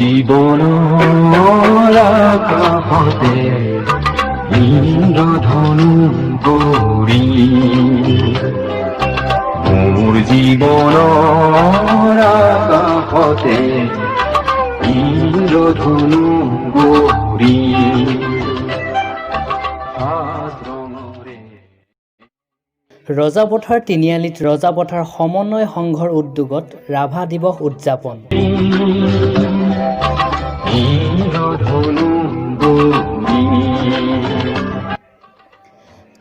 জীবনৰ আকাশতে ইন্দ্ৰধনু গৌৰী মোৰ জীৱনৰ আকাশতে ইন্দ্ৰধনু গৌৰী ৰজাপথাৰ তিনিআলিত ৰজাপথাৰ সমন্বয় সংঘৰ উদ্যোগত ৰাভা দিৱস উদযাপন।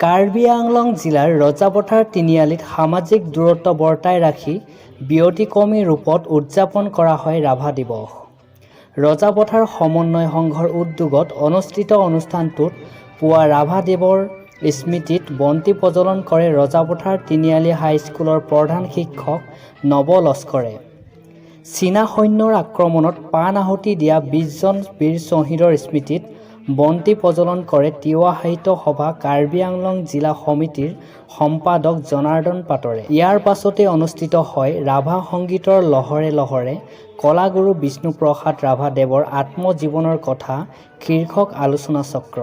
কাৰ্বি আংলং জিলাৰ ৰজাপথাৰ তিনিআলিত সামাজিক দূৰত্ব বৰ্তাই ৰাখি ব্যতিক্ৰমী ৰূপত উদযাপন কৰা হয় ৰাভা দিৱস। ৰজাপথাৰ সমন্বয় সংঘৰ উদ্যোগত অনুষ্ঠিত অনুষ্ঠানটোত পুৱা ৰাভা দেৱৰ স্মৃতিত বন্তি প্ৰজ্বলন কৰে ৰজাপথাৰ তিনিআলি হাইস্কুলৰ প্ৰধান শিক্ষক নৱ লস্কৰে। চীনা সৈন্যৰ আক্ৰমণত প্ৰাণ আহুতি দিয়া ২০ জন বীৰ শ্বহীদৰ স্মৃতিত বন্তি প্ৰজ্বলন কৰে তিৱা সাহিত্য সভা কাৰ্বি আংলং জিলা সমিতিৰ সম্পাদক জনাৰ্দন পাটৰে। ইয়াৰ পাছতে অনুষ্ঠিত হয় ৰাভা সংগীতৰ লহৰে লহৰে কলাগুৰু বিষ্ণুপ্ৰসাদ ৰাভা দেৱৰ আত্মজীৱনৰ কথা শীৰ্ষক আলোচনা চক্ৰ।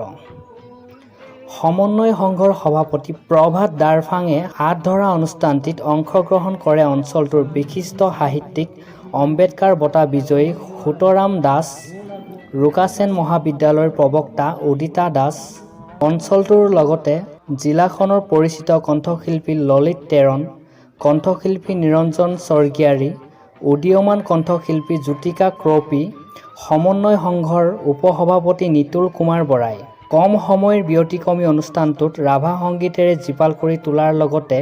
সমন্বয় সংঘৰ সভাপতি প্ৰভাত দাৰফাঙে হাত ধৰা অনুষ্ঠানটিত অংশগ্ৰহণ কৰে অঞ্চলটোৰ বিশিষ্ট সাহিত্যিক অম্বেদকাৰ বঁটা বিজয়ী সুতৰাম দাস, ৰুকাছেন মহাবিদ্যালয়ৰ প্ৰবক্তা উদিতা দাস, অঞ্চলটোৰ লগতে জিলাখনৰ পৰিচিত কণ্ঠশিল্পী ললিত তেৰণ, কণ্ঠশিল্পী নিৰঞ্জন স্বৰ্গীয়াৰী, উদীয়মান কণ্ঠশিল্পী জ্যোতিকা ক্ৰপী, সমন্বয় সংঘৰ উপসভাপতি নিতুল কুমাৰ বৰাই। কম সময়ৰ ব্যতিক্ৰমী অনুষ্ঠানটোত ৰাভা সংগীতেৰে জীপাল কৰি তোলাৰ লগতে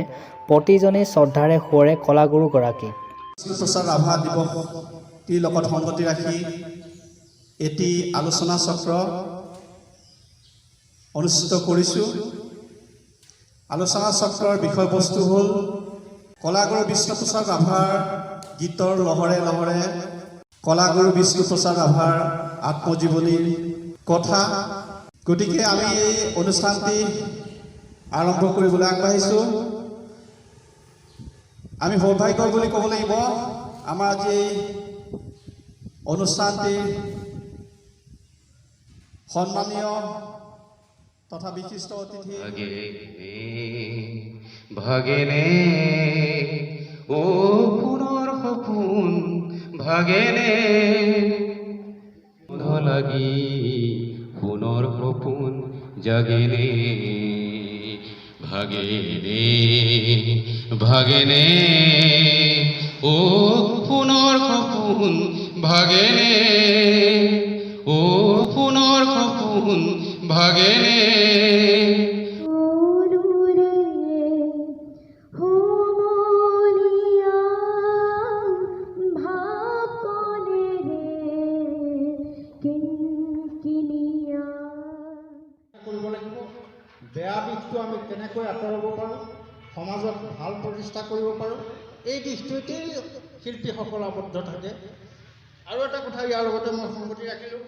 প্ৰতিজনেই শ্ৰদ্ধাৰে সোঁৱৰে কলাগুৰুগৰাকীক। বিষ্ণুপ্ৰসাদ ৰাভা দিৱসটিৰ লগত সংগতি ৰাখি এটি আলোচনা চক্ৰ অনুষ্ঠিত কৰিছোঁ। আলোচনা চক্ৰৰ বিষয়বস্তু হ'ল কলাগুৰু বিষ্ণুপ্ৰসাদ ৰাভাৰ গীতৰ লহৰে লহৰে কলাগুৰু বিষ্ণুপ্ৰসাদ ৰাভাৰ আত্মজীৱনীৰ কথা। গতিকে আমি এই অনুষ্ঠানটি আৰম্ভ কৰিবলৈ আগবাঢ়িছোঁ। আমি সৌভাগ্য বুলি ক'ব লাগিব, আমাৰ আজি এই অনুষ্ঠানটিৰ সন্মানীয় তথা বিশিষ্ট অতিথি ভাগেনে ও পুনৰ সপোন ভাগেনে লাগি পুনৰ সপোন জাগেনে ভাগেনে ভাগেনে ও পুনৰ সপোন ভাগেনে ও পুনৰ সপোন ভাগেনে বেয়া দিশটো আমি কেনেকৈ আঁতৰাব পাৰোঁ, সমাজত ভাল প্ৰতিষ্ঠা কৰিব পাৰোঁ, এই দিশটোতেই শিল্পীসকল আবদ্ধ থাকে। আৰু এটা কথা ইয়াৰ লগতে মই সংগতি ৰাখিলোঁ,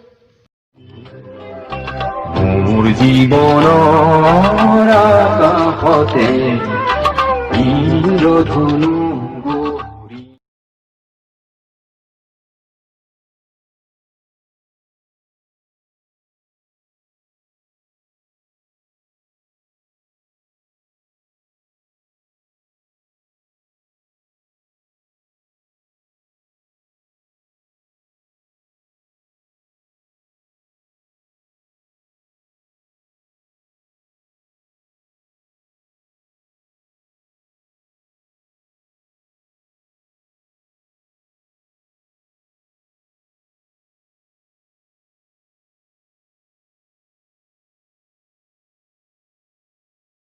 মোৰ জীৱনৰ আকাশতে ইন্দ্ৰধনু